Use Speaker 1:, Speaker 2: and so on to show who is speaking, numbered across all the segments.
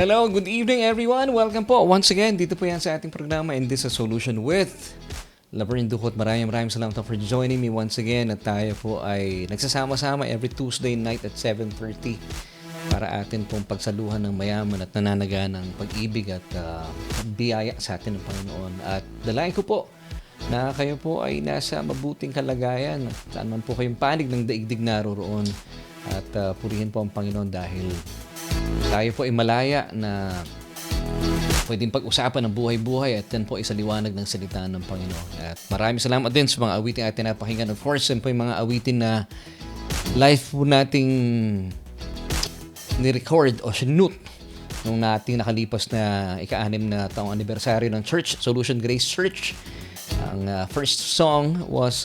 Speaker 1: Hello, good evening everyone. Welcome po once again dito po yan sa ating programa and this is Solution with Laverne Ducot. Maraming salamat for joining me once again at tayo po ay nagsasama-sama every Tuesday night at 7:30 para atin pong pagsaluhan ng mayaman at nananaga ng pag-ibig at biyaya sa atin ng Panginoon. At dalayan ko po na kayo po ay nasa mabuting kalagayan at saan man po kayong panig ng daigdig naroroon at purihin po ang Panginoon dahil tayo po ay malaya na pwedeng pag-usapan ng buhay-buhay at yan po ay sa liwanag ng salita ng Panginoon. At maraming salamat din sa mga awiting atin napakinggan. Of course, yan po yung mga awitin na live po nating ni-record o sinute nung nating nakalipas na ika-6 na taong anibersaryo ng Church, Solution Grace Church. Ang first song was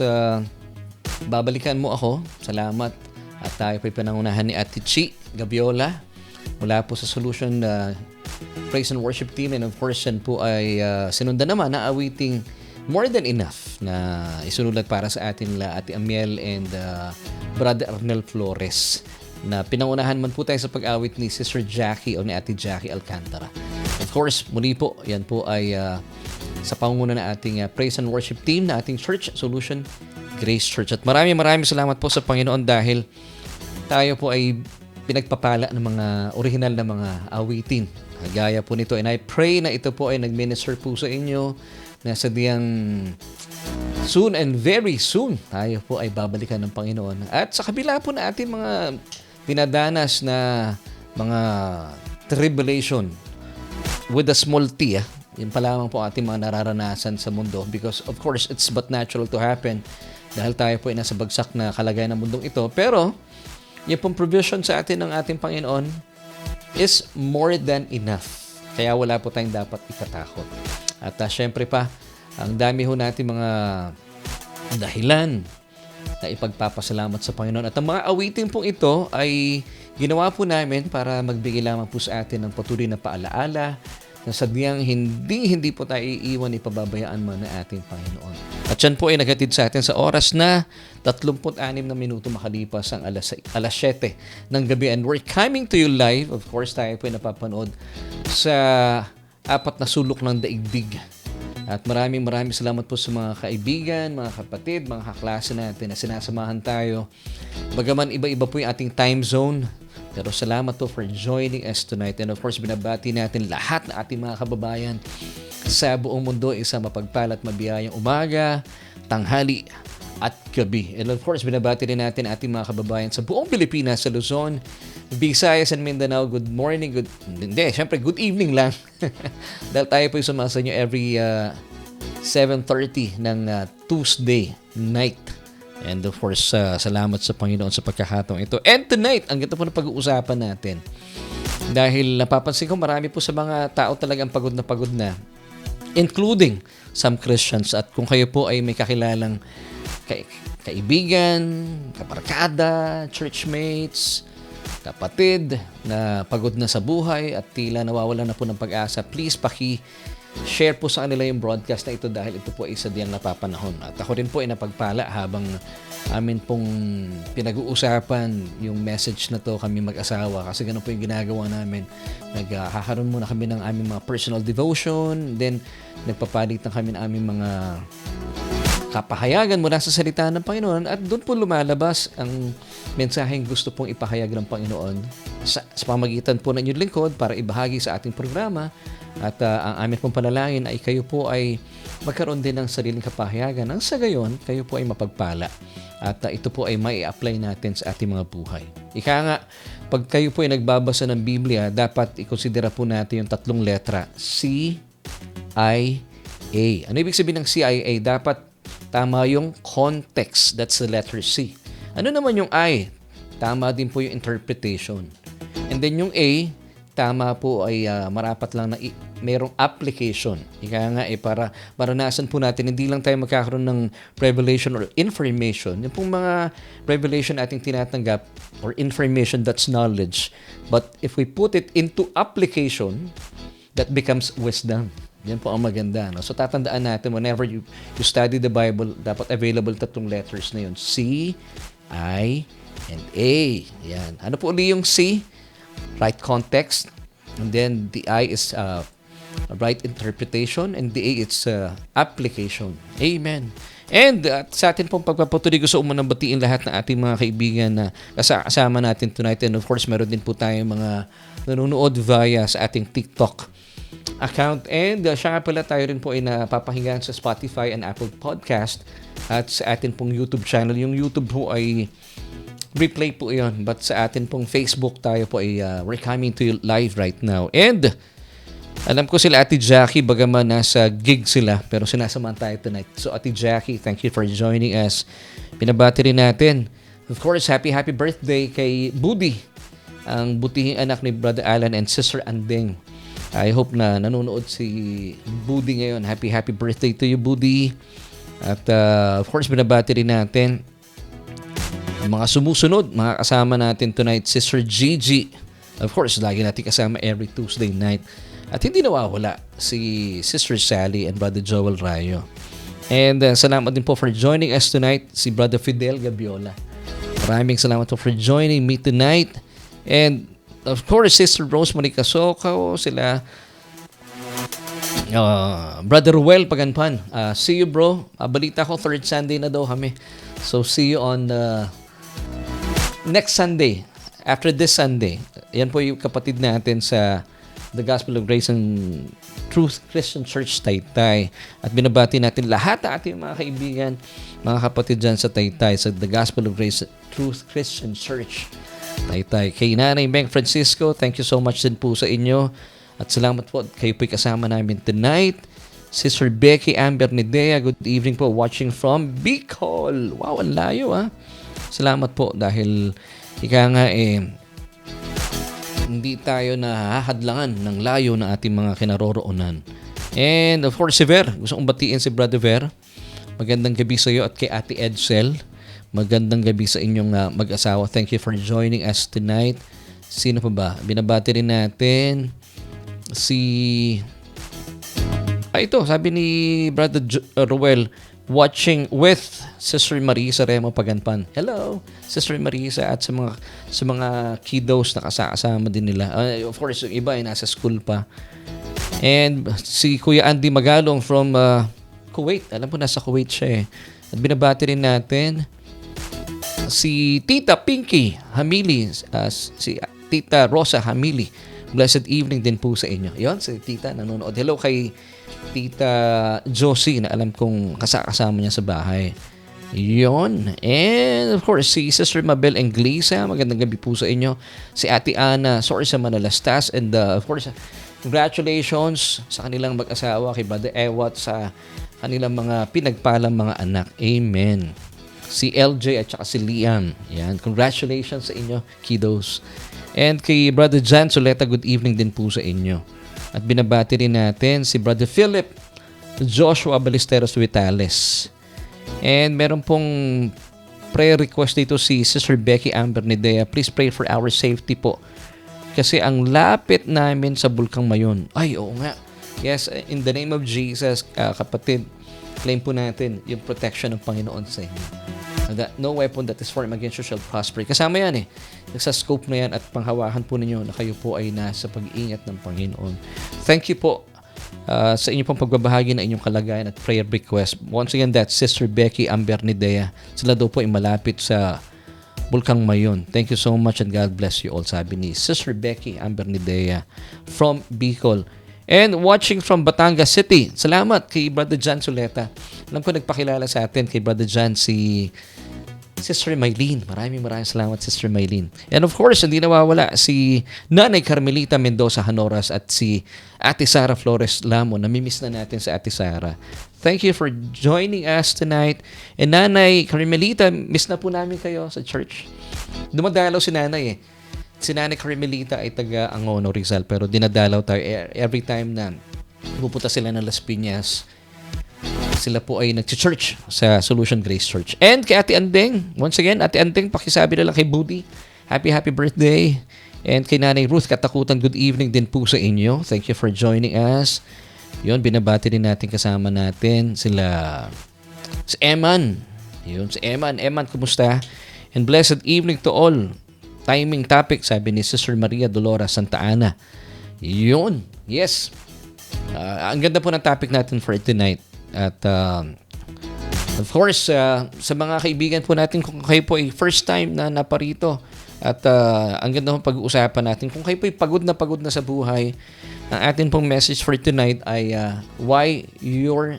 Speaker 1: Babalikan Mo Ako. Salamat. At tayo po pinangunahan ni Ate Chi Gabiola mula po sa Solution Praise and Worship Team. And of course, yan po ay sinundan naman na awiting More Than Enough na isunulat para sa atin la Ate Amiel and Brother Arnel Flores na pinangunahan man po tayo sa pag-awit ni Sister Jackie o ni Ate Jackie Alcantara. Of course, muli po, yan po ay sa pangunguna na ating Praise and Worship Team na ating Church, Solution Grace Church. At maraming salamat po sa Panginoon dahil tayo po ay pinagpapala ng mga original na mga awitin. Gaya po nito. And I pray na ito po ay nag-minister po sa inyo na sadyang soon and very soon tayo po ay babalikan ng Panginoon. At sa kabila po na ating mga dinadanas na mga tribulation with a small t, yun pa lamang po ating mga nararanasan sa mundo because of course it's but natural to happen dahil tayo po ay nasa bagsak na kalagayan ng mundong ito. Pero yung pong provision sa atin ng ating Panginoon is more than enough. Kaya wala po tayong dapat ikatakot. At syempre pa, ang dami ho natin mga dahilan na ipagpapasalamat sa Panginoon. At ang mga awitin pong ito ay ginawa po namin para magbigay lamang po sa atin ng patuloy na paalaala na sadyang hindi po tayo iiwan, ipababayaan man ng ating Panginoon. At yan po ay naghatid sa atin sa oras na 36 na minuto makalipas ang alas 7 ng gabi. And we're coming to you live. Of course, tayo po ay napapanood sa 4 na sulok ng daigdig. At maraming salamat po sa mga kaibigan, mga kapatid, mga kaklase natin na sinasamahan tayo. Bagaman iba-iba po yung ating time zone, pero salamat po for joining us tonight. And of course, binabati natin lahat na ating mga kababayan sa buong mundo. Isang mapagpalat, mabiyayang umaga, tanghali, at gabi. And of course, binabati din natin ating mga kababayan sa buong Pilipinas, sa Luzon, Visayas and Mindanao. Good morning, syempre good evening lang. Dahil tayo po yung sumasa nyo every 7:30 ng Tuesday night. And of course, salamat sa Panginoon sa pagkakataong ito. And tonight, ang ganda po na pag-uusapan natin. Dahil napapansin ko marami po sa mga tao talagang pagod na, including some Christians. At kung kayo po ay may kakilalang kaibigan, kabarkada, churchmates, kapatid na pagod na sa buhay at tila nawawalan na po ng pag-asa, please share po sa kanila yung broadcast na ito dahil ito po ay sadyang napapanahon. At ako rin po ay napagpala habang amin pong pinag-uusapan yung message na to kami mag-asawa kasi ganun po yung ginagawa namin. Nagkakaroon muna kami ng aming mga personal devotion, then nagpapalitan kami ng aming mga kapahayagan mula sa salita ng Panginoon at doon po lumalabas ang mensaheng gusto pong ipahayag ng Panginoon sa pamagitan po ng inyong lingkod para ibahagi sa ating programa. At ang amin pong panalangin ay kayo po ay magkaroon din ng sariling kapahayagan. Ang sa gayon, kayo po ay mapagpala. At ito po ay mai-apply natin sa ating mga buhay. Ika nga, pag kayo po ay nagbabasa ng Biblia, dapat ikonsidera po natin yung 3 letra. CIA. Ano ibig sabihin ng CIA? Dapat tama yung context. That's the letter C. Ano naman yung I? Tama din po yung interpretation. And then yung A, tama po ay marapat lang na mayroong application. Ika nga para maranasan po natin, hindi lang tayo magkakaroon ng revelation or information. Yung pong mga revelation ating tinatanggap or information, that's knowledge. But if we put it into application, that becomes wisdom. Yan po ang maganda. No? So tatandaan natin, whenever you study the Bible, dapat available 3 letters na yun. C, I, and A. Yan. Ano po uli yung C? Right context, And then the I is right interpretation, and the A is application. Amen. And sa atin pong pagpapatuloy, gusto umunang batiin lahat ng ating mga kaibigan na kasama natin tonight. And of course, meron din po tayong mga nanonood via sa ating TikTok account. And siya nga pala, tayo rin po ay napapakinggan sa Spotify and Apple Podcast at sa atin pong YouTube channel. Yung YouTube po ay replay po yun. But sa atin pong Facebook, tayo po ay we're coming to you live right now. And alam ko sila Ate Jackie, bagaman nasa gig sila, pero sinasamahan tayo tonight. So Ate Jackie, thank you for joining us. Pinabati rin natin, of course, happy birthday kay Budi, ang butihing anak ni Brother Alan and Sister Andeng. I hope na nanonood si Budi ngayon. Happy birthday to you, Budi. At of course, binabati rin natin mga sumusunod, mga kasama natin tonight, Sister Gigi. Of course, lagi natin kasama every Tuesday night. At hindi nawawala si Sister Sally and Brother Joel Rayo. And salamat din po for joining us tonight, si Brother Fidel Gabiola. Maraming salamat po for joining me tonight. And of course, Sister Rosemary Casoco, sila Brother Ruel Paganpan. See you, bro. Balita ko, third Sunday na daw kami. So see you on next Sunday. After this Sunday. Yan po yung kapatid natin sa The Gospel of Grace and Truth Christian Church Taytay. At binabati natin lahat ng ating mga kaibigan, mga kapatid dyan sa Taytay, sa The Gospel of Grace Truth Christian Church Taytay. Kay Nanay Beng Francisco, thank you so much din po sa inyo. At salamat po, kayo po'y kasama namin tonight. Sister Becky Amber Nidea, good evening po, watching from Bicol. Wow, ang layo Salamat po dahil ika nga hindi tayo nahahadlangan ng layo ng ating mga kinaroroonan. And of course, si Ver. Gusto kong batiin si Brother Ver. Magandang gabi sa iyo at kay Ate Edsel. Magandang gabi sa inyong mag-asawa. Thank you for joining us tonight. Sino pa ba? Binabati rin natin ito, sabi ni Brother Ruel, watching with Sister Marisa Remo Paganpan. Hello, Sister Marisa, at sa mga kiddos na kasama din nila. Of course, yung iba ay nasa school pa. And si Kuya Andy Magalong from Kuwait. Alam po, nasa Kuwait siya At binabati rin natin si Tita Pinky Hamili, si Tita Rosa Hamili. Blessed evening din po sa inyo. Yon, si Tita nanonood. Hello kay Tita Josie na alam kong kasama niya sa bahay. Yon. And of course, si Sister Mabel Englisa, magandang gabi po sa inyo. Si Ate Ana, sorry sa Manalastas. And of course, congratulations sa kanilang mag-asawa, kay Brother Ewat, sa kanilang mga pinagpalang mga anak. Amen. Si LJ at saka si Liam. Yan. Congratulations sa inyo, kiddos. And kay Brother Jan Soleta, good evening din po sa inyo. At binabati rin natin si Brother Philip Joshua Ballesteros Vitales. And meron pong prayer request dito si Sister Becky Amber Nidea. Please pray for our safety po. Kasi ang lapit namin sa Bulkang Mayon. Ay, oo nga. Yes, in the name of Jesus, kapatid, claim po natin yung protection ng Panginoon sa inyo. That no weapon that is formed against you shall prosper. Kasama yan sa scope na yan at panghawakan po ninyo na kayo po ay nasa pag-iingat ng Panginoon. Thank you po sa inyo pong pagbabahagi na inyong kalagayan at prayer request. Once again, that's Sister Becky Amber Nidea. Sila daw po ay malapit sa Bulkang Mayon. Thank you so much and God bless you all, sabi ni Sister Becky Amber Nidea from Bicol. And watching from Batangas City, salamat kay Brother Jan Soleta. Alam ko nagpakilala sa atin kay Brother Jan si Sister Maylene. Maraming salamat, Sister Maylene. And of course, hindi nawawala si Nanay Carmelita Mendoza Hanoras at si Ate Sara Flores Lamo. Namimiss na natin sa Ate Sara. Thank you for joining us tonight. And Nanay Carmelita, miss na po namin kayo sa church. Dumadalaw si Nanay Si Nanay Carmelita ay taga Angono, Rizal, pero dinadalaw tayo every time na pupunta sila ng Las Piñas. Sila po ay nag-church sa Solution Grace Church. And kay Ate Andeng, once again, Ate Andeng, pakisabi na lang kay Budi, happy birthday. And kay Nanay Ruth Katakutan, good evening din po sa inyo. Thank you for joining us. Yun, binabati din natin kasama natin sila si Eman. Yun, si Eman. Eman, kumusta? And blessed evening to all. Timing topic, sabi ni Sister Maria Dolores Santa Ana. Yun. Yes. Ang ganda po ng topic natin for tonight. At of course, sa mga kaibigan po natin, kung kayo po ay first time na naparito, at ang ganda po pag-uusapan natin, kung kayo po ay pagod na sa buhay, ang atin pong message for tonight ay why you're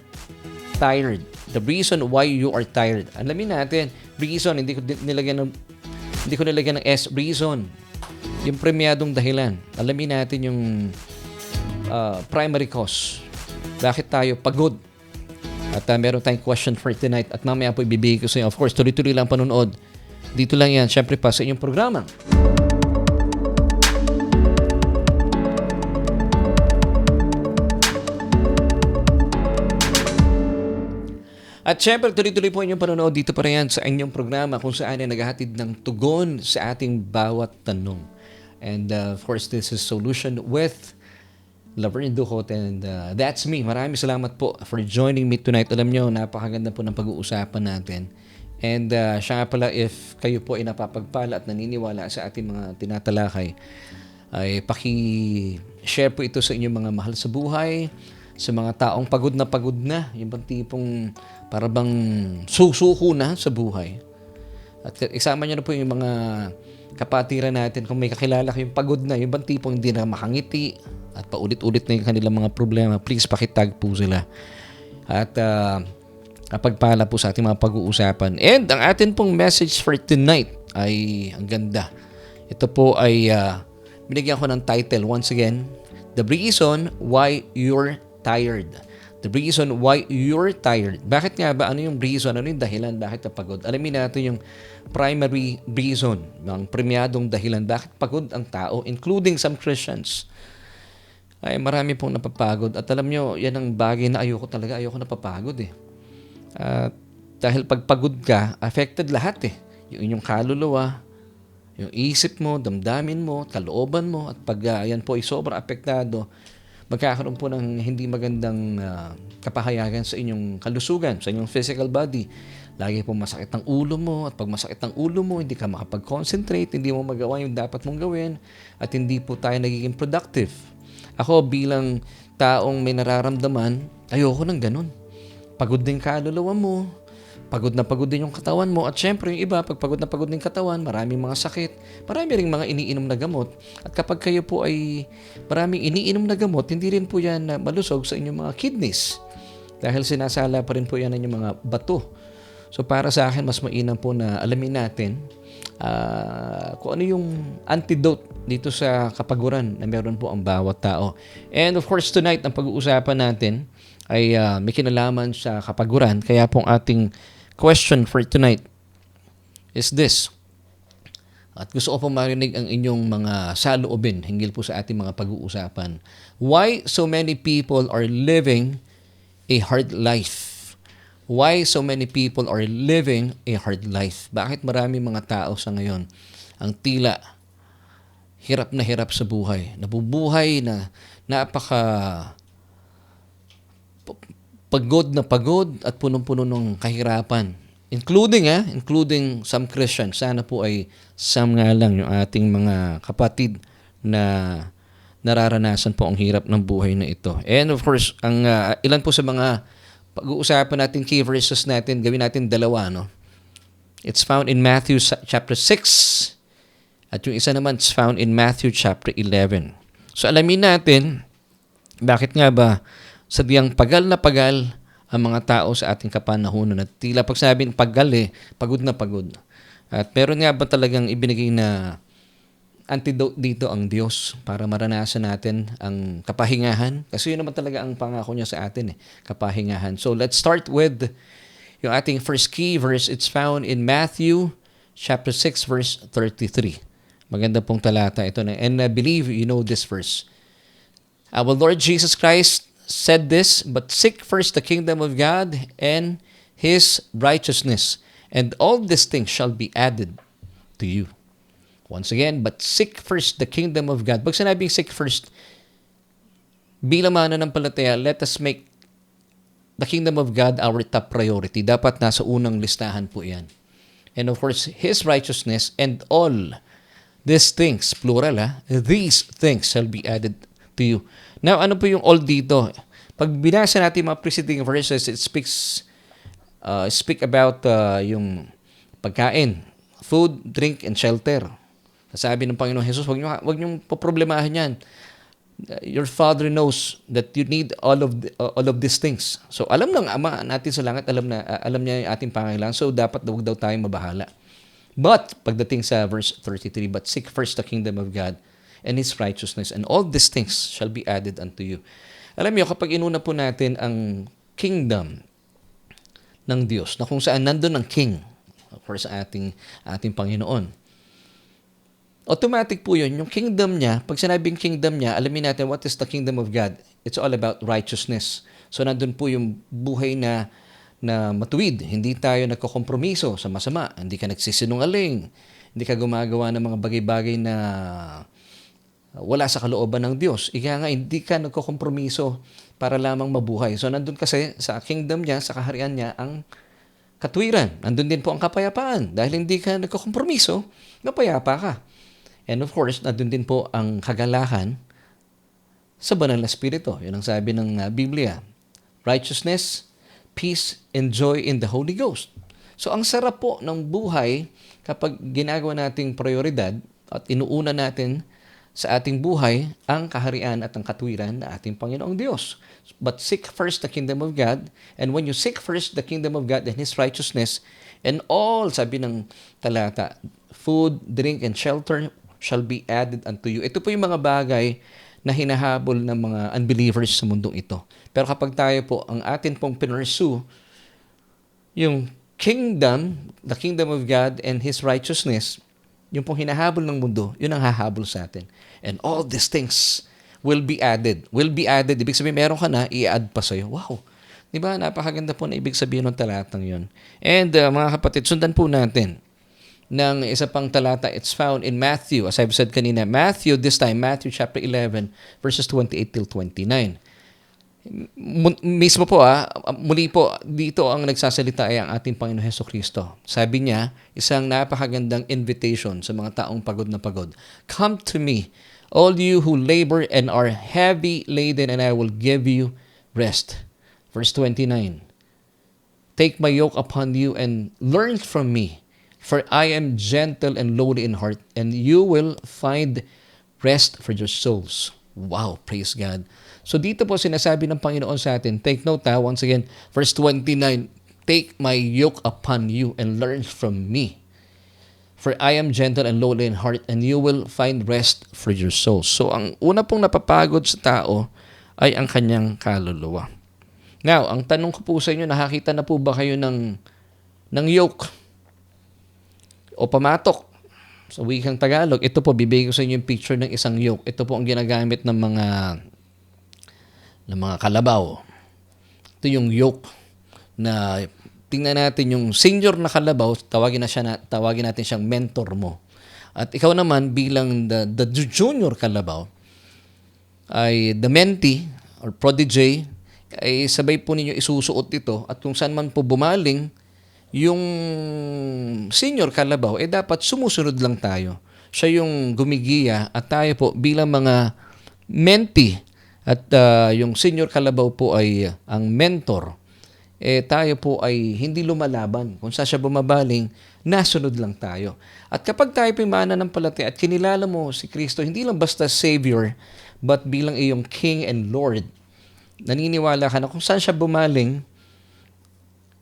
Speaker 1: tired. The reason why you are tired. Alamin natin, reason, hindi ko nilagyan ng S, reason. Yung premiadong dahilan. Alamin natin yung primary cause. Bakit tayo pagod? At meron tayong question for tonight at mamaya po ibibigay ko sa inyo. Of course, tuloy-tuloy lang panonood. Dito lang yan, syempre pa sa inyong programa. At syempre, tuloy-tuloy po inyong panonood dito pa rin sa inyong programa kung saan ay naghahatid ng tugon sa ating bawat tanong. And of course, this is Solution with Laverne Ducot, and that's me. Maraming salamat po for joining me tonight. Alam nyo, napakaganda po ng pag-uusapan natin. And siya nga pala, if kayo po ay napapagpala at naniniwala sa ating mga tinatalakay, ay paki-share po ito sa inyong mga mahal sa buhay, sa mga taong pagod na, yung bang tipong para bang susuko na sa buhay. At isama nyo na po yung mga kapatiran natin, kung may kakilala kayong pagod na, yung bang tipong hindi na makangiti at paulit-ulit na yung kanilang mga problema, please pakitag po sila. At kapagpala po sa ating mga pag-uusapan. And ang atin pong message for tonight ay ang ganda. Ito po ay binigyan ko ng title once again, The Reason Why You're Tired. The reason why you're tired. Bakit nga ba? Ano yung reason? Ano yung dahilan? Bakit ka pagod? Alamin natin yung primary reason, yung premiadong dahilan. Bakit pagod ang tao, including some Christians. Ay marami pong napapagod. At alam nyo, yan ang bagay na ayoko napapagod eh. Dahil pag pagod ka, affected lahat eh. Yung inyong kaluluwa, yung isip mo, damdamin mo, kalooban mo, at pag yan po ay sobrang apektado, magkakaroon po ng hindi magandang kapahayagan sa inyong kalusugan, sa inyong physical body. Lagi po masakit ang ulo mo, at pag masakit ang ulo mo, hindi ka makapag-concentrate, hindi mo magawa yung dapat mong gawin, at hindi po tayo nagiging productive. Ako bilang taong may nararamdaman, ayoko ng ganun. Pagod din kaluluwa mo, pagod din yung katawan mo, at syempre yung iba, pag pagod din katawan, maraming mga sakit, marami ring mga iniinom na gamot, at kapag kayo po ay maraming iniinom na gamot, hindi rin po yan malusog sa inyong mga kidneys, dahil sinasala pa rin po yan ng inyong mga bato. So para sa akin, mas mainam po na alamin natin kung ano yung antidote dito sa kapaguran na meron po ang bawat tao. And of course, tonight, ang pag-uusapan natin ay may kinalaman sa kapaguran. Kaya pong ating question for tonight is this. At gusto ko pong marinig ang inyong mga saloobin hinggil po sa ating mga pag-uusapan. Why so many people are living a hard life? Why so many people are living a hard life? Bakit marami mga tao sa ngayon ang tila hirap na hirap sa buhay? Nabubuhay na napaka pagod at punong-puno ng kahirapan. Including some Christians. Sana po ay some nga lang yung ating mga kapatid na nararanasan po ang hirap ng buhay na ito. And of course, ang ilan po sa mga pag-uusapan natin key verses natin, gawin natin dalawa, no? It's found in Matthew chapter 6 at yung isa naman is found in Matthew chapter 11. So alamin natin, bakit nga ba sadyang pagal ang mga tao sa ating kapanahunan at tila pag sabing pagal pagod na pagod. At meron nga ba talagang ibinigay na antidote dito ang Diyos para maranasan natin ang kapahingahan? Kasi yun naman talaga ang pangako niya sa atin kapahingahan. So let's start with yung ating first key verse. It's found in Matthew chapter 6 verse 33. Maganda pong talata ito na. And I believe you know this verse. Our Lord Jesus Christ said this, but seek first the kingdom of God and His righteousness, and all these things shall be added to you. Once again, but seek first the kingdom of God. Pag sinabing seek first, bilang mananampalataya, let us make the kingdom of God our top priority. Dapat nasa unang listahan po yan. And of course, His righteousness and all these things, plural these things shall be added to you. Now, ano po yung all dito? Pag binasa natin mga preceding verses, it speak about yung pagkain, food, drink, and shelter. Sabi ng Panginoon Jesus, wag niyo poproblemahin yan. Your Father knows that you need all of these things. So alam ng Ama natin sa langit, alam niya yung ating pangangailangan. So dapat wag daw tayong mabahala. But pagdating sa verse 33, but seek first the kingdom of God and His righteousness, and all these things shall be added unto you. Alam niyo, kapag inuna po natin ang kingdom ng Diyos, na kung saan nandun ang king, of course, ating Panginoon, automatic po yun. Yung kingdom niya, pag sinabing kingdom niya, alamin natin what is the kingdom of God. It's all about righteousness. So nandun po yung buhay na matuwid. Hindi tayo nagkokompromiso sa masama. Hindi ka nagsisinungaling. Hindi ka gumagawa ng mga bagay-bagay na wala sa kalooban ng Diyos. Ika nga, hindi ka nagkokompromiso para lamang mabuhay. So nandun kasi sa kingdom niya, sa kaharian niya, ang katwiran. Nandun din po ang kapayapaan. Dahil hindi ka nagkokompromiso, mapayapa ka. And of course, nandun din po ang kagalahan sa banal na spirito. Yun ang sabi ng Biblia. Righteousness, peace, and joy in the Holy Ghost. So ang sarap po ng buhay kapag ginagawa nating prioridad at inuuna natin sa ating buhay ang kaharian at ang katwiran na ating Panginoong Diyos. But seek first the kingdom of God, and when you seek first the kingdom of God and His righteousness, and all, sabi ng talata, food, drink, and shelter shall be added unto you. Ito po yung mga bagay na hinahabol ng mga unbelievers sa mundong ito. Pero kapag tayo po, ang atin pong pinursue, yung kingdom, the kingdom of God and His righteousness, yung pong hinahabol ng mundo, yun ang hahabol sa atin. And all these things will be added. Will be added. Ibig sabihin, meron ka na, i-add pa sa'yo. Wow! Diba? Napakaganda po na ibig sabihin ng talatang yun. And mga kapatid, sundan po natin ng isa pang talata. It's found in Matthew. As I've said kanina, Matthew chapter 11, verses 28 till 29. Mismo po muli po, dito ang nagsasalita ay ang ating Panginoon Hesukristo. Sabi niya, isang napakagandang invitation sa mga taong pagod na pagod. Come to me, all you who labor and are heavy laden, and I will give you rest. Verse 29. Take my yoke upon you and learn from me, for I am gentle and lowly in heart, and you will find rest for your souls. Wow, praise God. So dito po sinasabi ng Panginoon sa atin, take note once again, verse 29, take my yoke upon you and learn from me. For I am gentle and lowly in heart, and you will find rest for your souls. So ang una pong napapagod sa tao ay ang kanyang kaluluwa. Now, ang tanong ko po sa inyo, nakakita na po ba kayo ng yoke o pamatok? Sa wikang Tagalog, ito po, bibigay ko sa inyo yung picture ng isang yoke. Ito po ang ginagamit ng mga kalabaw. Ito yung yoke na tingnan natin yung senior na kalabaw, tawagin natin siyang mentor mo. At ikaw naman bilang the junior kalabaw ay the mentee or protege, ay sabay po ninyo isusuot ito, at kung saan man po bumaling yung senior kalabaw, dapat sumusunod lang tayo. Siya yung gumigiya at tayo po bilang mga mentee at yung senior kalabaw po ay ang mentor. Tayo po ay hindi lumalaban. Kung saan siya bumabaling, nasunod lang tayo. At kapag tayo po mananampalataya at kinilala mo si Kristo, hindi lang basta Savior, but bilang iyong King and Lord, naniniwala ka na kung saan siya bumaling,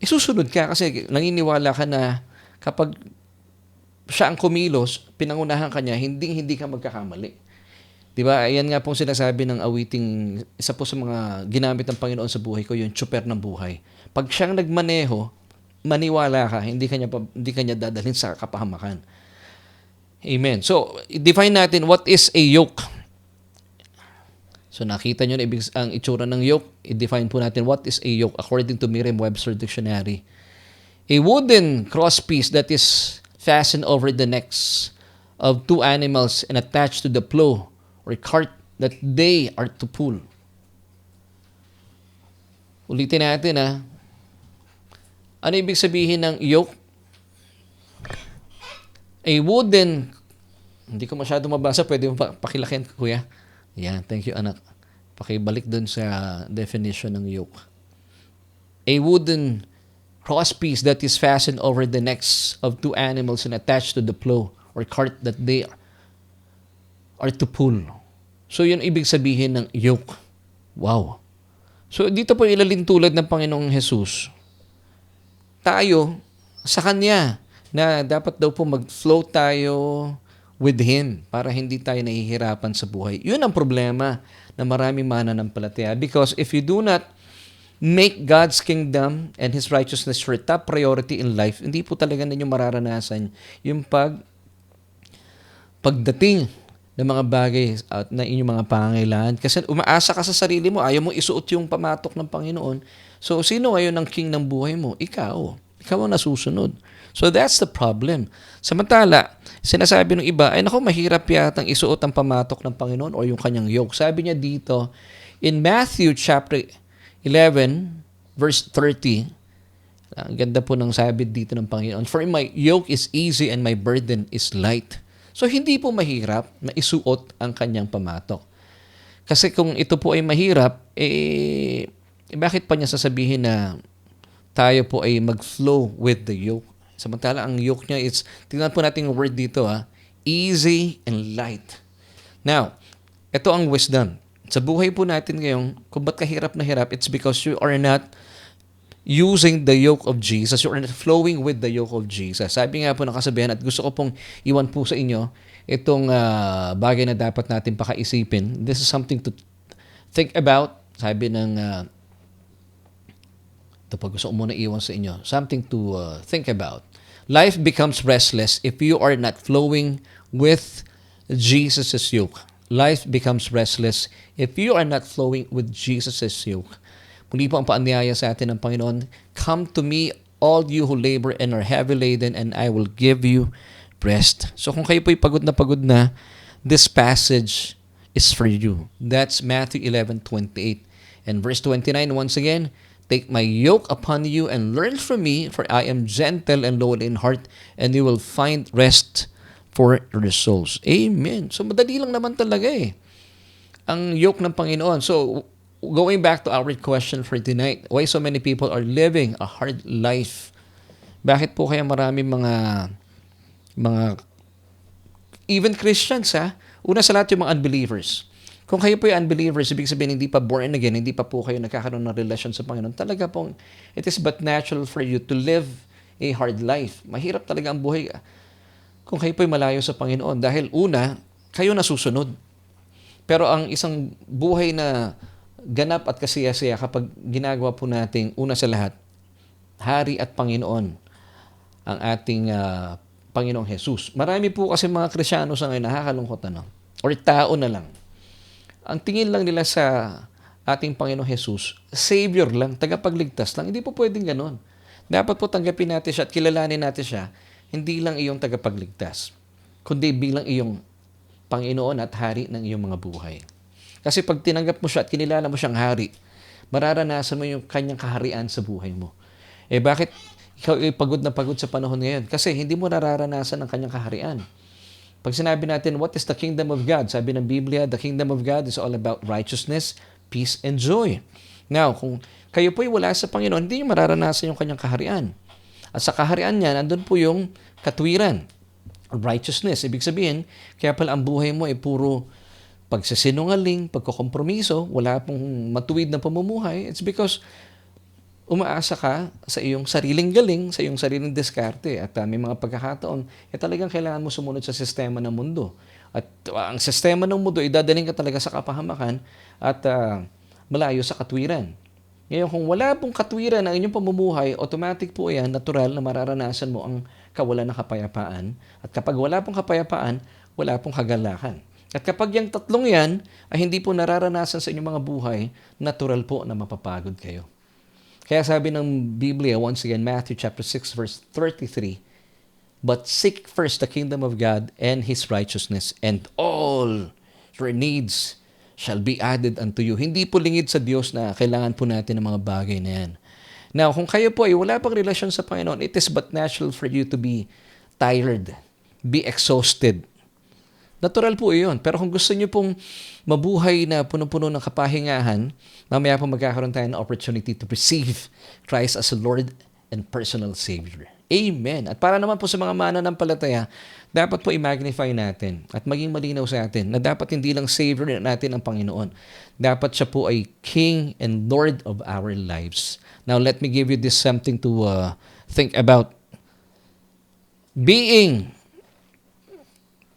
Speaker 1: isusunod ka kasi naniniwala ka na kapag siya ang kumilos, pinangunahan ka niya, hindi ka magkakamali. Diba? Ayan nga pong sinasabi ng awiting, isa po sa mga ginamit ng Panginoon sa buhay ko, yung tsuper ng buhay. Pag siyang nagmaneho, maniwala ka, hindi ka niya dadalhin sa kapahamakan. Amen. So, define natin what is a yoke. So nakita nyo na ang itsura ng yoke. I-define po natin what is a yoke according to Merriam-Webster Dictionary. A wooden crosspiece that is fastened over the necks of two animals and attached to the plow or cart that they are to pull. Ulitin natin Ano ibig sabihin ng yoke? A wooden, hindi ko masyado mabasa, pwede mo pakilakin, kuya. Yan, thank you anak. Pakibalik dun sa definition ng yoke. A wooden crosspiece that is fastened over the necks of two animals and attached to the plow or cart that they are to pull. So yun ibig sabihin ng yoke. Wow. So dito po ilalintulad ng Panginoong Jesus. Tayo sa Kanya na dapat daw po mag-flow tayo with Him para hindi tayo nahihirapan sa buhay. Yun ang problema na maraming mananampalataya. Because if you do not make God's kingdom and His righteousness your top priority in life, hindi po talaga ninyo mararanasan yung pagdating ng mga bagay at na inyong mga pangangailangan. Kasi umaasa ka sa sarili mo, ayaw mo isuot yung pamatok ng Panginoon. So, sino ngayon ang king ng buhay mo? Ikaw. Ikaw ang nasusunod. So, that's the problem. Samantala, sinasabi ng iba, ay naku, mahirap yatang isuot ang pamatok ng Panginoon o yung kanyang yoke. Sabi niya dito, in Matthew chapter 11, verse 30, ang ganda po ng sabi dito ng Panginoon, for my yoke is easy and my burden is light. So, hindi po mahirap na isuot ang kanyang pamatok. Kasi kung ito po ay mahirap, bakit pa niya sasabihin na tayo po ay mag-flow with the yoke? Samantala, ang yoke niya is, tingnan po natin yung word dito, easy and light. Now, ito ang wisdom. Sa buhay po natin ngayon, kung ba't kahirap na hirap, it's because you are not using the yoke of Jesus. You are not flowing with the yoke of Jesus. Sabi nga po ng kasabihan, at gusto ko pong iwan po sa inyo, itong bagay na dapat natin pakaisipin. This is something to think about. Sabi ng, ito pa gusto ko muna iwan sa inyo. Something to think about. Life becomes restless if you are not flowing with Jesus' yoke. Life becomes restless if you are not flowing with Jesus' yoke. Muli po ang paanyaya sa atin ng Panginoon, come to me, all you who labor and are heavy laden, and I will give you rest. So kung kayo po'y pagod na, this passage is for you. That's Matthew 11:28. And verse 29, once again, take my yoke upon you and learn from me, for I am gentle and lowly in heart, and you will find rest for your souls. Amen. So madali lang naman talaga ang yoke ng Panginoon. So going back to our question for tonight, why so many people are living a hard life? Bakit po kaya marami mga even Christians una sa lahat yung mga unbelievers. Kung kayo po yung unbelievers, ibig sabihin hindi pa born again, hindi pa po kayo nagkakaroon ng relasyon sa Panginoon, talaga pong it is but natural for you to live a hard life. Mahirap talaga ang buhay kung kayo po yung malayo sa Panginoon dahil una, kayo nasusunod. Pero ang isang buhay na ganap at kasiyasiya kapag ginagawa po natin una sa lahat, Hari at Panginoon ang ating Panginoong Jesus. Marami po kasi mga Kristyano sa ngayon nakakalungkot or tao na lang. Ang tingin lang nila sa ating Panginoong Jesus, Savior lang, tagapagligtas lang. Hindi po pwedeng ganon. Dapat po tanggapin natin siya at kilalanin natin siya, hindi lang iyong tagapagligtas, kundi bilang iyong Panginoon at Hari ng iyong mga buhay. Kasi pag tinanggap mo siya at kinilala mo siyang hari, mararanasan mo yung kanyang kaharian sa buhay mo. Bakit ikaw ay pagod na pagod sa panahon ngayon? Kasi hindi mo nararanasan ang kanyang kaharian. Pag sinabi natin, what is the kingdom of God? Sabi ng Biblia, the kingdom of God is all about righteousness, peace, and joy. Now, kung kayo po'y wala sa Panginoon, hindi nyo mararanasan yung kanyang kaharian. At sa kaharian niya, nandun po yung katwiran, righteousness. Ibig sabihin, kaya pala ang buhay mo ay puro pagsisinungaling, pagkukompromiso, wala pong matuwid na pamumuhay. It's because umaasa ka sa iyong sariling galing, sa iyong sariling diskarte. At may mga pagkakataon, talagang kailangan mo sumunod sa sistema ng mundo. At ang sistema ng mundo, idadaling ka talaga sa kapahamakan at malayo sa katwiran. Ngayon, kung wala pong katwiran ang inyong pamumuhay, automatic po yan, natural na mararanasan mo ang kawalan ng kapayapaan. At kapag wala pong kapayapaan, wala pong kagalakan. At kapag yung tatlong yan ay hindi po nararanasan sa inyong mga buhay, natural po na mapapagod kayo. Kaya sabi ng Biblia, once again, Matthew chapter 6, verse 33, but seek first the kingdom of God and His righteousness, and all your needs shall be added unto you. Hindi po lingid sa Diyos na kailangan po natin ng mga bagay na yan. Now, kung kayo po ay wala pang relasyon sa Panginoon, it is but natural for you to be tired, be exhausted. Natural po iyon. Pero kung gusto niyo pong mabuhay na punong-puno ng kapahingahan, mamaya po magkakaroon tayo ng opportunity to receive Christ as a Lord and personal Savior. Amen. At para naman po sa mga mananampalataya, dapat po i-magnify natin at maging malinaw sa atin na dapat hindi lang Savior natin ang Panginoon. Dapat siya po ay King and Lord of our lives. Now, let me give you this something to think about. Being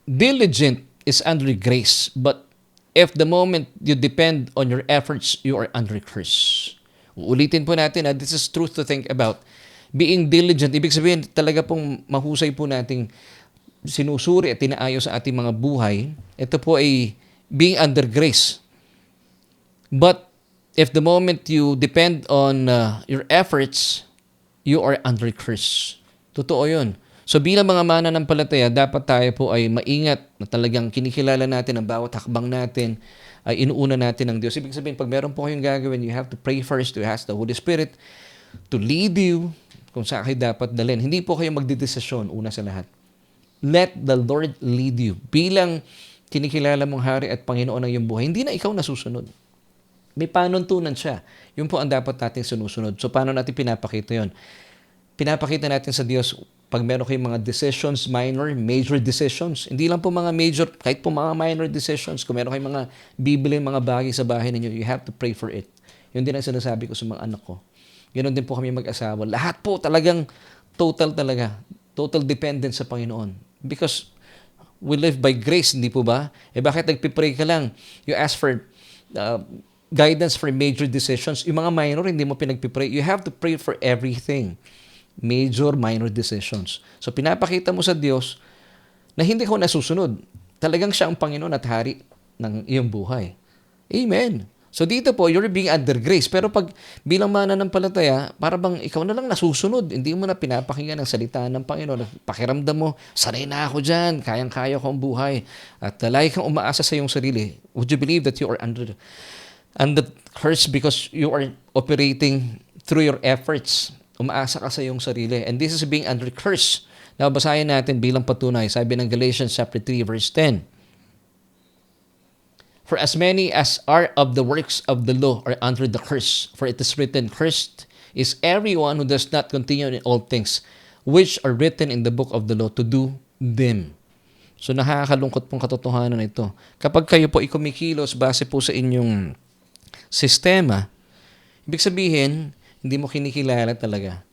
Speaker 1: diligent is under grace, but if the moment you depend on your efforts, you are under curse. Uulitin po natin na this is truth to think about. Being diligent, ibig sabihin talaga pong mahusay po nating sinusuri at tinaayos sa ating mga buhay. Ito po ay being under grace. But if the moment you depend on your efforts, you are under curse. Totoo yun. So bilang mga mananampalataya, dapat tayo po ay maingat na talagang kinikilala natin ang bawat hakbang natin, ay inuuna natin ng Diyos. Ibig sabihin, pag meron po kayong gagawin, you have to pray first to ask the Holy Spirit to lead you kung saan kayo dapat dalhin. Hindi po kayo magdedesisyon una sa lahat. Let the Lord lead you. Bilang kinikilala mong Hari at Panginoon ng iyong buhay, hindi na ikaw nasusunod. May panuntunan siya. Yun po ang dapat nating sinusunod. So paano natin pinapakita yun? Pinapakita natin sa Diyos pag meron kayong mga decisions, minor, major decisions. Hindi lang po mga major, kahit po mga minor decisions. Kung meron kayong mga bibili, mga bagay sa bahay ninyo, you have to pray for it. Yun din ang sinasabi ko sa mga anak ko. Ganoon din po kami mag-asawa. Lahat po talagang total dependence sa Panginoon. Because we live by grace, hindi po ba? Bakit nagpipray ka lang? You ask for guidance for major decisions. Yung mga minor, hindi mo pinagpipray. You have to pray for everything. Major, minor decisions. So, pinapakita mo sa Diyos na hindi ko nasusunod. Talagang siya ang Panginoon at Hari ng iyong buhay. Amen. So, dito po, you're being under grace. Pero pag bilang mananampalataya, para bang ikaw na lang nasusunod. Hindi mo na pinapakinggan ang salita ng Panginoon. Pakiramdam mo, sanay na ako dyan. Kayang-kaya ko ang buhay. At lagi kang umaasa sa iyong sarili. Would you believe that you are under curse because you are operating through your efforts? Umaasa ka sa iyong sarili. And this is being under curse. Now, basahin natin bilang patunay. Sabi ng Galatians chapter 3, verse 10. For as many as are of the works of the law are under the curse. For it is written, cursed is everyone who does not continue in all things which are written in the book of the law to do them. So nakakalungkot pong katotohanan ito. Kapag kayo po kumikilos base po sa inyong sistema, ibig sabihin, hindi mo kinikilala talaga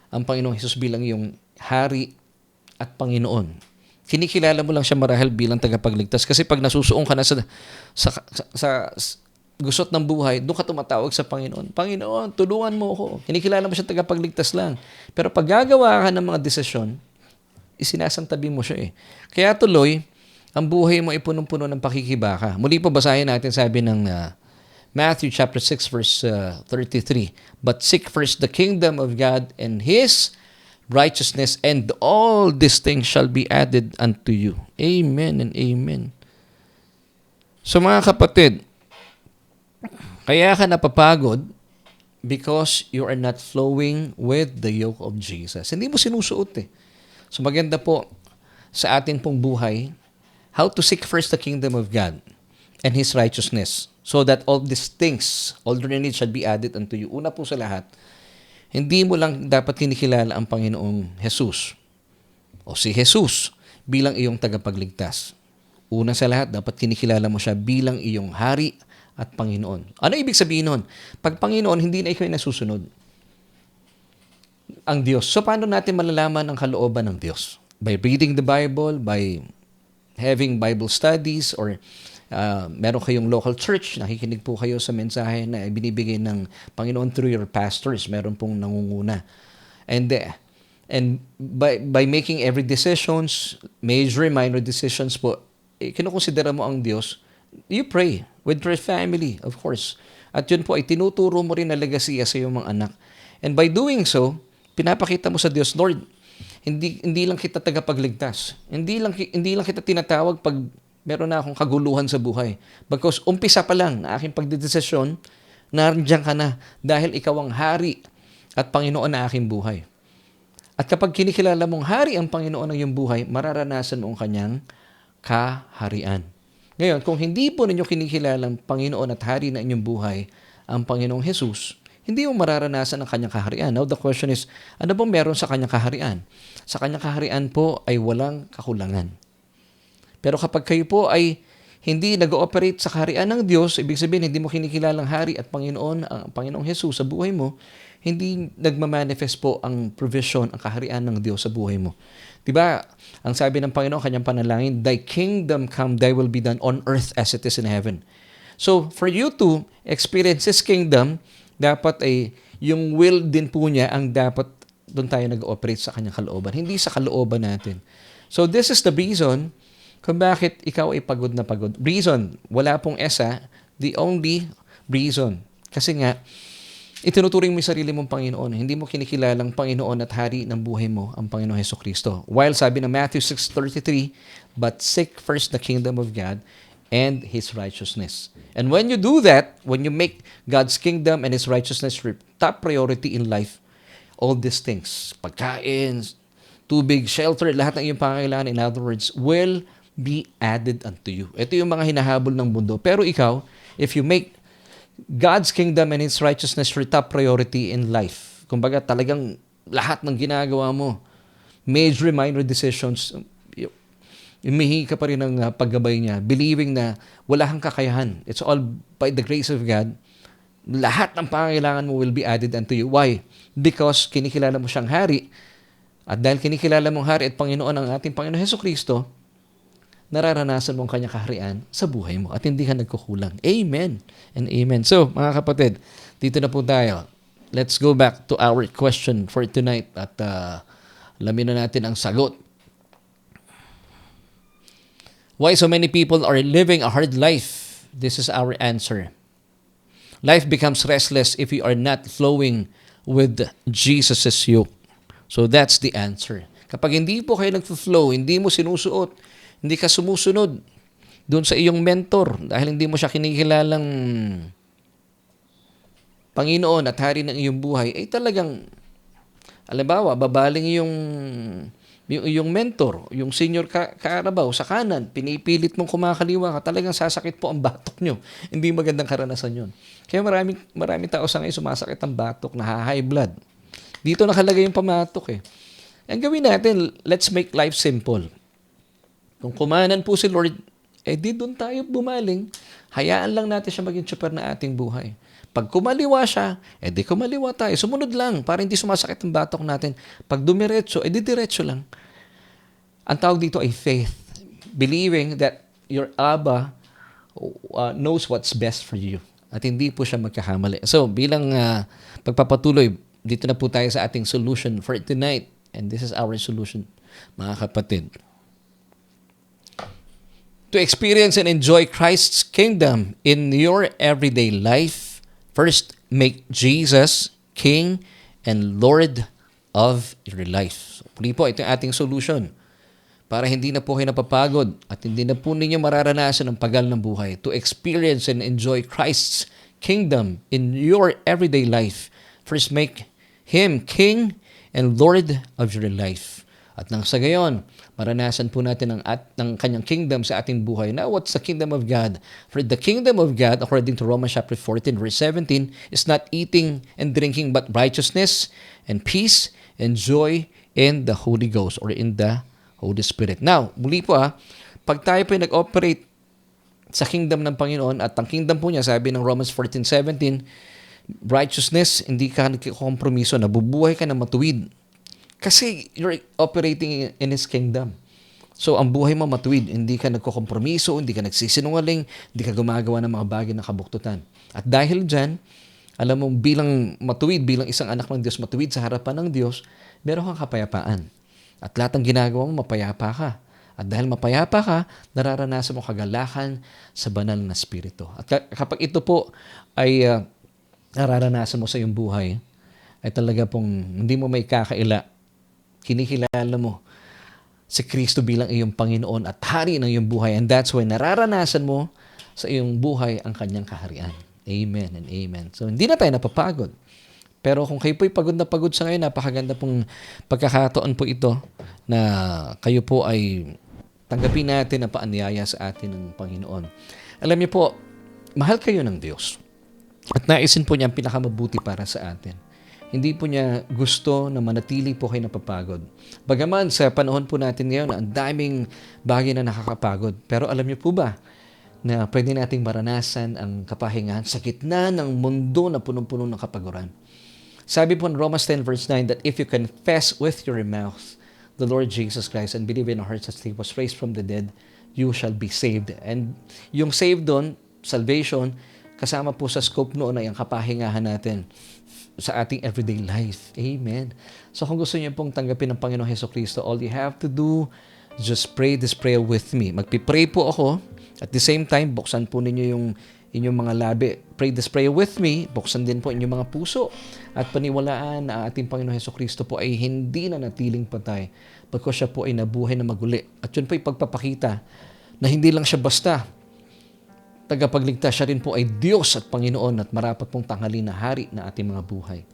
Speaker 1: ang Panginoong Hesus bilang iyong Hari at Panginoon. Kinikilala mo lang siya marahil bilang tagapagligtas. Kasi pag nasusuong ka na sa gusot ng buhay, doon ka tumatawag sa Panginoon. Panginoon, tulungan mo ako. Kinikilala mo siya tagapagligtas lang. Pero pag gagawa ka ng mga desisyon, isinasantabi mo siya eh. Kaya tuloy, ang buhay mo ay punong-puno ng pakikibaka. Muli po basahin natin sabi ng Matthew chapter 6 verse 33. But seek first the kingdom of God and His righteousness, and all these things shall be added unto you. Amen and amen. So mga kapatid, kaya ka napapagod because you are not flowing with the yoke of Jesus. Hindi mo sinusuot eh. So maganda po sa atin pong buhay, how to seek first the kingdom of God and His righteousness, so that all these things, all your needs shall be added unto you. Una po sa lahat, hindi mo lang dapat kinikilala ang Panginoong Jesus o si Jesus bilang iyong tagapagligtas. Una sa lahat, dapat kinikilala mo siya bilang iyong Hari at Panginoon. Ano ibig sabihin nun? Pag Panginoon, hindi na ikaw nasusunod ang Diyos. So, paano natin malalaman ang kalooban ng Diyos? By reading the Bible, by having Bible studies, or meron kayong local church, nakikinig po kayo sa mensahe na binibigay ng Panginoon through your pastors, meron pong nangunguna. And by making every decisions, major, minor decisions po, kinukonsidera mo ang Diyos, you pray with your family, of course. At yun po ay tinuturo mo rin na legasiya sa iyong mga anak. And by doing so, pinapakita mo sa Diyos, Lord, hindi lang kita tagapagligtas. Hindi lang kita tinatawag pag meron na akong kaguluhan sa buhay. Because umpisa pa lang na aking pagdedesisyon, nandiyan ka na dahil ikaw ang Hari at Panginoon na aking buhay. At kapag kinikilala mong Hari ang Panginoon ng iyong buhay, mararanasan mo ang kanyang kaharian. Ngayon, kung hindi po ninyo kinikilalang Panginoon at Hari na inyong buhay, ang Panginoong Jesus, hindi mo mararanasan ang kanyang kaharian. Now, the question is, ano bang meron sa kanyang kaharian? Sa kanyang kaharian po ay walang kakulangan. Pero kapag kayo po ay hindi nag-ooperate sa kaharian ng Diyos, ibig sabihin, hindi mo kinikilalang Hari at Panginoon, ang Panginoong Jesus sa buhay mo, hindi nagmamanifest po ang provision, ang kaharian ng Diyos sa buhay mo. Diba, ang sabi ng Panginoon, kanyang panalangin, Thy kingdom come, Thy will be done on earth as it is in heaven. So, for you to experience His kingdom, dapat ay yung will din po niya ang dapat doon tayo nag-operate sa kanyang kalooban, hindi sa kalooban natin. So, this is the reason kung bakit ikaw ay pagod na pagod. Reason, wala pong esa, the only reason. Kasi nga, itinuturing mo yung sarili mong Panginoon. Hindi mo kinikilalang Panginoon at Hari ng buhay mo, ang Panginoong Hesukristo. While sabi ng Matthew 6:33, but seek first the kingdom of God and His righteousness. And when you do that, when you make God's kingdom and His righteousness your top priority in life, all these things, pagkain, tubig, shelter, lahat ng iyong pangangailangan, in other words, will be added unto you. Ito yung mga hinahabol ng mundo. Pero ikaw, if you make God's kingdom and His righteousness your top priority in life, kumbaga talagang lahat ng ginagawa mo, major, minor decisions, humihingi ka pa rin ng paggabay niya, believing na wala kang kakayahan. It's all by the grace of God. Lahat ng pangangailangan mo will be added unto you. Why? Because kinikilala mo siyang Hari. At dahil kinikilala mong Hari at Panginoon ang ating Panginoon Hesukristo, nararanasan mo ang kanyang kaharian sa buhay mo at hindi ka nagkukulang. Amen and amen. So, mga kapatid, dito na po tayo. Let's go back to our question for tonight at alamin na natin ang sagot. Why so many people are living a hard life? This is our answer. Life becomes restless if you are not flowing with Jesus' yoke. So that's the answer. Kapag hindi po kayo nag-flow, hindi mo sinusuot, hindi ka sumusunod doon sa iyong mentor dahil hindi mo siya kinikilalang Panginoon at Hari ng iyong buhay, ay talagang, halimbawa, babaling yung mentor, yung senior kaarabaw sa kanan, pinipilit mong kumakaliwa ka, talagang sasakit po ang batok nyo. Hindi magandang karanasan yun. Kaya maraming tao sa ngayon sumasakit ang batok, high blood. Dito nakalagay yung pamatok eh. Ang gawin natin, let's make life simple. Kung kumanan po si Lord, di doon tayo bumaling. Hayaan lang natin siya maging tsuper na ating buhay. Pag kumaliwa siya, di kumaliwa tayo. Sumunod lang para hindi sumasakit ang batok natin. Pag dumiretso, di diretso lang. Ang tawag dito ay faith. Believing that your Abba knows what's best for you. At hindi po siya magkakamali. So, bilang pagpapatuloy, dito na po tayo sa ating solution for tonight. And this is our solution, mga kapatid. To experience and enjoy Christ's kingdom in your everyday life, first, make Jesus King and Lord of your life. So, muli po, ito yung ating solution para hindi na po kayo napapagod at hindi na po ninyo mararanasan ang pagal ng buhay. To experience and enjoy Christ's kingdom in your everyday life, first, make Him King and Lord of your life. At nang sa gayon, maranasan po natin ang kanyang kingdom sa ating buhay. Now, what's the kingdom of God? For the kingdom of God, according to Romans chapter 14, verse 17, is not eating and drinking, but righteousness and peace and joy in the Holy Ghost or in the Holy Spirit. Now, muli po pag tayo po nag-operate sa kingdom ng Panginoon, at ang kingdom po niya, sabi ng Romans 14:17, righteousness, hindi ka nagkikompromiso, nabubuhay ka na matuwid. Kasi you're operating in His kingdom. So, ang buhay mo matuwid. Hindi ka nagkokompromiso, hindi ka nagsisinungaling, hindi ka gumagawa ng mga bagay na kabuktutan. At dahil dyan, alam mo, bilang matuwid, bilang isang anak ng Diyos, matuwid sa harapan ng Diyos, meron kang kapayapaan. At lahat ng ginagawa mo, mapayapa ka. At dahil mapayapa ka, nararanasan mo kagalakan sa banal na spirito. At kapag ito po ay nararanasan mo sa iyong buhay, ay talaga pong hindi mo may kakaila. Kinikilala mo si Kristo bilang iyong Panginoon at Hari ng iyong buhay. And that's why nararanasan mo sa iyong buhay ang kanyang kaharian. Amen and amen. So, hindi na tayo napapagod. Pero kung kayo po'y pagod na pagod sa ngayon, napakaganda pong pagkakataon po ito na kayo po ay Tanggapin natin ang paanyaya sa atin ng Panginoon. Alam niyo po, mahal kayo ng Diyos. At naisin po niya ang pinakamabuti para sa atin. Hindi po niya gusto na manatili po kayo napapagod. Bagaman sa panahon po natin ngayon, ang daming bagay na nakakapagod. Pero alam niyo po ba na pwede nating maranasan ang kapahingahan sa gitna ng mundo na punong-puno ng kapaguran? Sabi po in Romans 10 verse 9 that if you confess with your mouth the Lord Jesus Christ and believe in your heart that He was raised from the dead, you shall be saved. And yung saved doon, salvation, kasama po sa scope noon ay ang kapahingahan natin sa ating everyday life. Amen. So kung gusto niyo pong tanggapin ng Panginoong Hesukristo, all you have to do, just pray this prayer with me. Magpipray po ako. At the same time, buksan po ninyo yung inyong mga labi. Pray this prayer with me. Buksan din po inyong mga puso. At paniwalaan na ating Panginoong Hesukristo po ay hindi na natiling patay. Because siya po ay nabuhay na maguli. At yun po ay pagpapakita na hindi lang siya basta tagapagligtas, siya rin po ay Diyos at Panginoon at marapat pong tanghali na hari na ating mga buhay.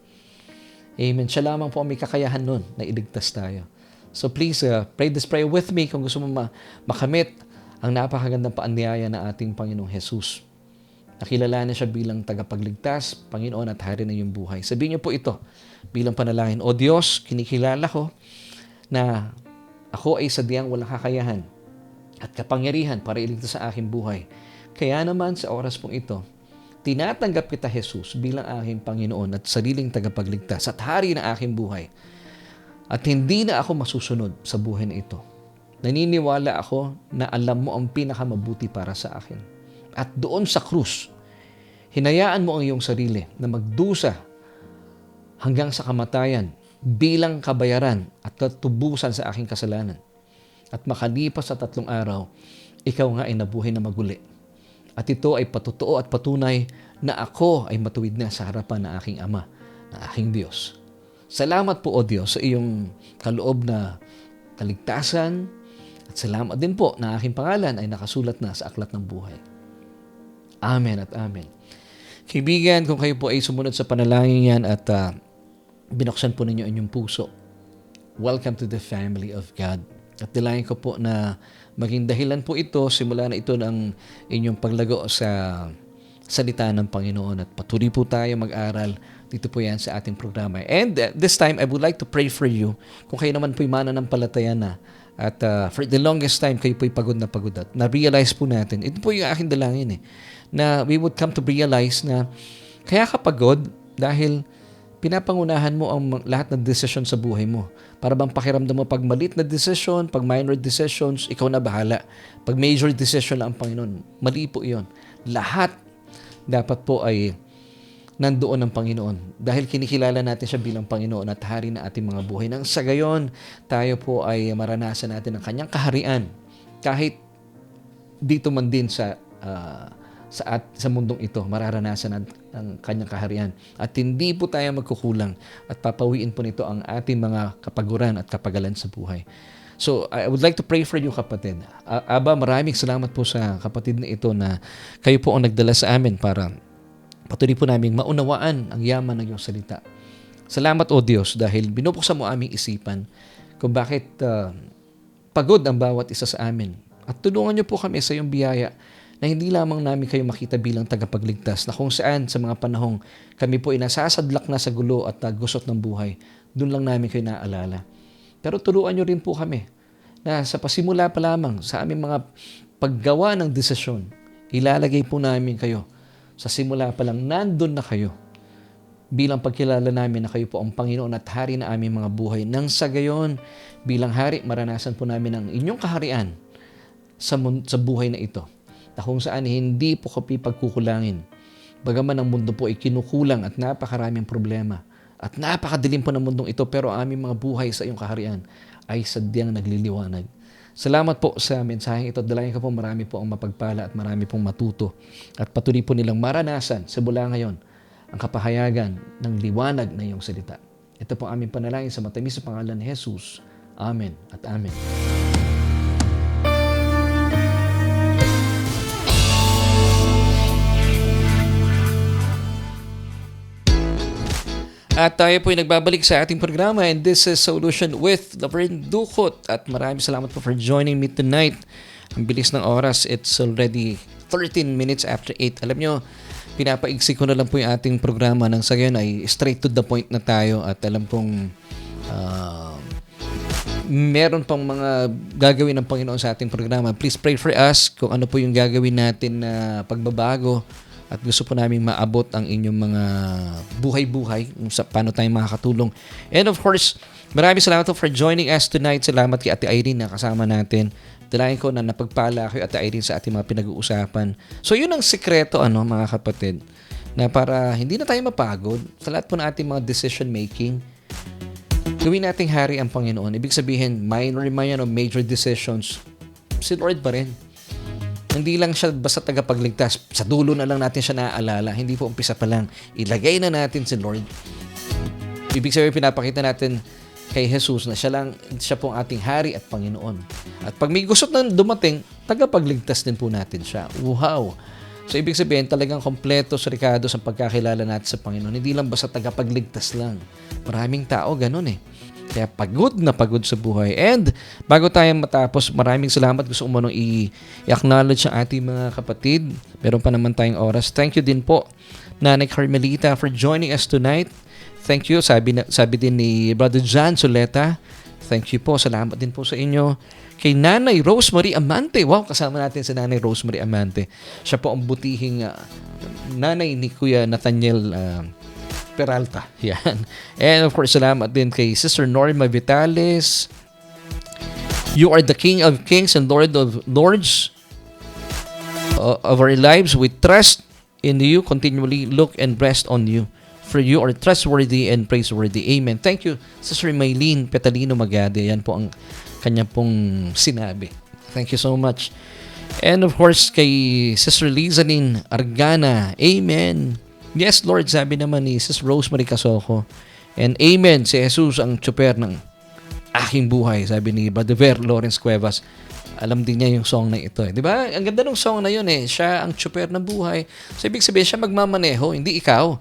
Speaker 1: Amen. Siya lamang po ang may kakayahan nun na iligtas tayo. So please, pray this prayer with me kung gusto mo makamit ang napakagandang paanyaya na ating Panginoong Jesus. Nakilalanin siya bilang tagapagligtas, Panginoon at hari na iyong buhay. Sabihin niyo po ito bilang panalangin. O Diyos, kinikilala ko na ako ay sadyang walang kakayahan at kapangyarihan para iligtas sa aking buhay. Kaya naman sa oras pong ito, tinatanggap kita, Jesus, bilang aking Panginoon at sariling tagapagligtas at hari na aking buhay. At hindi na ako masusunod sa buhay na ito. Naniniwala ako na alam mo ang pinakamabuti para sa akin. At doon sa krus, hinayaan mo ang iyong sarili na magdusa hanggang sa kamatayan bilang kabayaran at katubusan sa aking kasalanan. At makalipas sa 3 araw, ikaw nga ay nabuhay na maguli. At ito ay patutuo at patunay na ako ay matuwid na sa harapan ng aking Ama, ng aking Diyos. Salamat po, O Diyos, sa iyong kaloob na kaligtasan at salamat din po na aking pangalan ay nakasulat na sa aklat ng buhay. Amen at amen. Kaibigan, kung kayo po ay sumunod sa panalangin yan at binuksan po ninyo inyong puso, welcome to the family of God. At nilayan ko po na maging dahilan po ito, simula na ito ng inyong paglago sa salita ng Panginoon at patuloy po tayo mag-aral dito po yan sa ating programa. And this time, I would like to pray for you. Kung kayo naman po'y mananampalataya na at for the longest time, kayo po'y pagod na pagod at na-realize po natin, ito po yung aking dalangin na we would come to realize na kaya ka pagod dahil pinapangunahan mo ang lahat ng desisyon sa buhay mo. Para bang pakiramdam mo pag maliit na decision, pag minor decisions, ikaw na bahala. Pag major decision lang ang Panginoon, mali po iyon. Lahat dapat po ay nandoon ng Panginoon. Dahil kinikilala natin siya bilang Panginoon at hari na ating mga buhay. Nang sa gayon, tayo po ay maranasan natin ang kanyang kaharian. Kahit dito man din sa mundong ito, mararanasan ang kanyang kaharian. At hindi po tayo magkukulang at papawiin po nito ang ating mga kapaguran at kapagalan sa buhay. So, I would like to pray for you, kapatid. Aba, maraming salamat po sa kapatid na ito na kayo po ang nagdala sa amin para patuloy po namin maunawaan ang yaman ng iyong salita. Salamat, O Diyos, dahil binubuksan mo aming isipan kung bakit pagod ang bawat isa sa amin. At tulungan niyo po kami sa iyong biyaya na hindi lamang namin kayo makita bilang tagapagligtas, na kung saan sa mga panahong kami po ay nasasadlak na sa gulo at gusot ng buhay, doon lang namin kayo naaalala. Pero turuan nyo rin po kami na sa pasimula pa lamang sa aming mga paggawa ng desisyon, ilalagay po namin kayo. Sa simula pa lang, nandun na kayo. Bilang pagkilala namin na kayo po ang Panginoon at hari na aming mga buhay. Nang sa gayon, bilang hari, maranasan po namin ang inyong kaharian sa buhay na ito. Na kung saan hindi po kapi pagkukulangin. Bagaman ang mundo po ay kinukulang at napakaraming problema. At napakadilim po ng mundong ito, pero ang aming mga buhay sa iyong kaharian ay sadyang nagliliwanag. Salamat po sa mensaheng ito. Dalayan ko po marami po ang mapagpala at marami pong matuto. At patuloy po nilang maranasan sa mula ngayon ang kapahayagan ng liwanag na iyong salita. Ito po aming panalangin sa matamis sa pangalan ni Jesus. Amen at amen. At tayo po ay nagbabalik sa ating programa, and this is Solution with Laverne Ducot. At maraming salamat po for joining me tonight. Ang bilis ng oras, it's already 13 minutes after 8. Alam nyo, pinapaigsi ko na lang po yung ating programa nang sa gayon ay straight to the point na tayo. At alam pong meron pang mga gagawin ng Panginoon sa ating programa. Please pray for us kung ano po yung gagawin natin na pagbabago. At gusto po namin maabot ang inyong mga buhay-buhay kung paano tayo makakatulong. And of course, maraming salamat for joining us tonight. Salamat kay Ate Irene na kasama natin. Dalayan ko na napagpala kayo, Ate Irene, sa ating mga pinag-uusapan. So yun ang sikreto, mga kapatid, na para hindi na tayo mapagod sa lahat po ng ating mga decision making. Gawin nating hari ang Panginoon. Ibig sabihin, minor man yan o major decisions, si Lord pa rin. Hindi lang siya basta tagapagligtas. Sa dulo na lang natin siya naaalala. Hindi po umpisa pa lang. Ilagay na natin si Lord. Ibig sabihin, pinapakita natin kay Jesus na siya pong ating hari at Panginoon. At pag may gusto na dumating, tagapagligtas din po natin siya. Wow! So, ibig sabihin, talagang kompleto, surikado sa pagkakilala natin sa Panginoon. Hindi lang basta tagapagligtas lang. Maraming tao ganun eh. Kaya pagod na pagod sa buhay. And bago tayo matapos, maraming salamat. Gusto ko munang i-acknowledge ang ating mga kapatid. Meron pa naman tayong oras. Thank you din po, Nanay Carmelita, for joining us tonight. Thank you. Sabi din ni Brother John Soleta. Thank you po. Salamat din po sa inyo. Kay Nanay Rosemary Amante. Wow, kasama natin si Nanay Rosemary Amante. Siya po ang butihing nanay ni Kuya Nathaniel Peralta. Yan. And of course, salamat din kay Sister Norma Vitales. You are the King of Kings and Lord of Lords of our lives. We trust in you, continually look and rest on you. For you are trustworthy and praiseworthy. Amen. Thank you, Sister Maylene Petalino Magade. Yan po ang kanya pong sinabi. Thank you so much. And of course, kay Sister Lizanin Argana. Amen. Yes, Lord, sabi naman ni Sister Rosemary Casoko. And amen, si Jesus ang tsuper ng aking buhay, sabi ni Brother Ver Lawrence Cuevas. Alam din niya yung song na ito. Di ba? Ang ganda ng song na yun eh. Siya ang tsuper ng buhay. So, ibig sabihin, siya magmamaneho, hindi ikaw.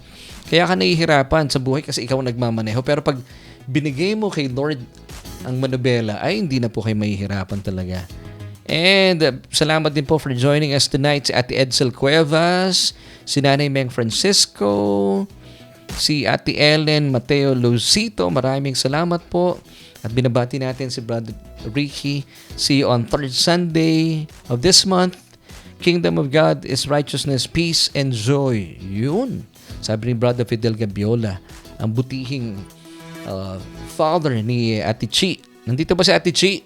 Speaker 1: Kaya ka nahihirapan sa buhay kasi ikaw nagmamaneho. Pero pag binigay mo kay Lord ang manubela, ay hindi na po kayo mahihirapan talaga. And salamat din po for joining us tonight si Ate Edsel Cuevas, si Nanay Meng Francisco, si Ate Ellen Mateo Lucito. Maraming salamat po. At binabati natin si Brother Ricky. See you on third Sunday of this month. Kingdom of God is righteousness, peace, and joy. Yun. Sabi ni Brother Fidel Gabiola, ang butihing father ni Ate Chi. Nandito ba si Ate Chi?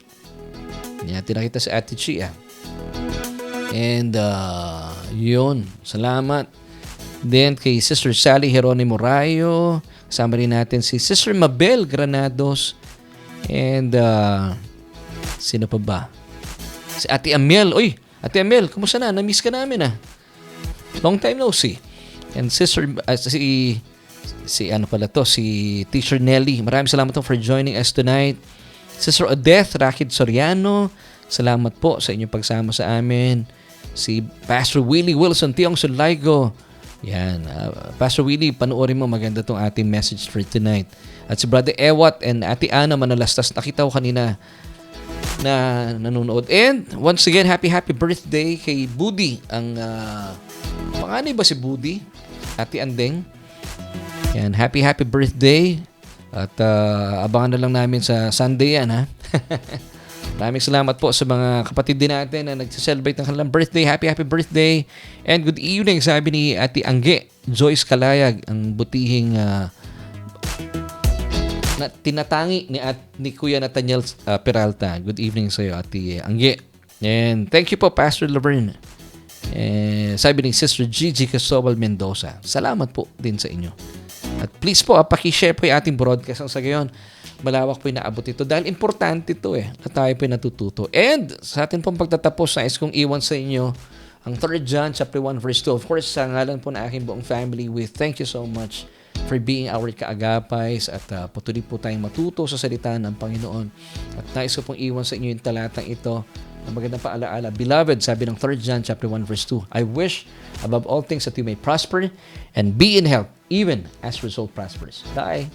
Speaker 1: Hindi natin nakita si Ate Chi. And yun. Salamat. Then kay Sister Sally Geronimo Rayo. Kasama rin natin si Sister Mabel Granados. And sino pa ba? Si Ate Amel. Uy, Ate Amel, kumusta na? Na-miss ka namin Long time no see. And Sister, si ano pala to, si Teacher Nelly. Maraming salamat po for joining us tonight. Sister Odette Rakid Soriano, salamat po sa inyong pagsama sa amin. Si Pastor Willie Wilson Tiong Sulaygo. Yan. Pastor Willie, panoorin mo, maganda tong ating message for tonight. At si Brother Ewat and Ate Ana Manalastas, nakita ko kanina na nanonood. And once again, happy birthday kay Budi. Ang panganay ba si Budi? Ate Andeng. Yan, happy birthday. At abangan na lang namin sa Sunday yan, Maraming salamat po sa mga kapatid din natin na nag-celebrate ng kanilang birthday. Happy birthday. And good evening, sabi ni Ate Angge Joyce Kalayag, ang butihing na tinatangi ni Kuya Nathaniel Peralta. Good evening sa iyo, Ate Angge. And thank you po, Pastor Laverne. Sabi ni Sister Gigi Cristobal Mendoza, salamat po din sa inyo. At please po, pakishare po yung ating broadcast sa gayon. Malawak po yung naabot ito dahil importante ito na tayo po yung natututo. And sa atin pong pagtatapos, nais kong iwan sa inyo ang 3 John chapter 1 verse 2. Of course, sa ngalan po na aking buong family, we thank you so much for being our kaagapays at patuloy po tayong matuto sa salita ng Panginoon. At nais ko pong iwan sa inyo yung talatang ito na magandang paalaala. Beloved, sabi ng 3 John chapter 1 verse 2, I wish above all things that you may prosper and be in health, even as your soul prospers. Bye!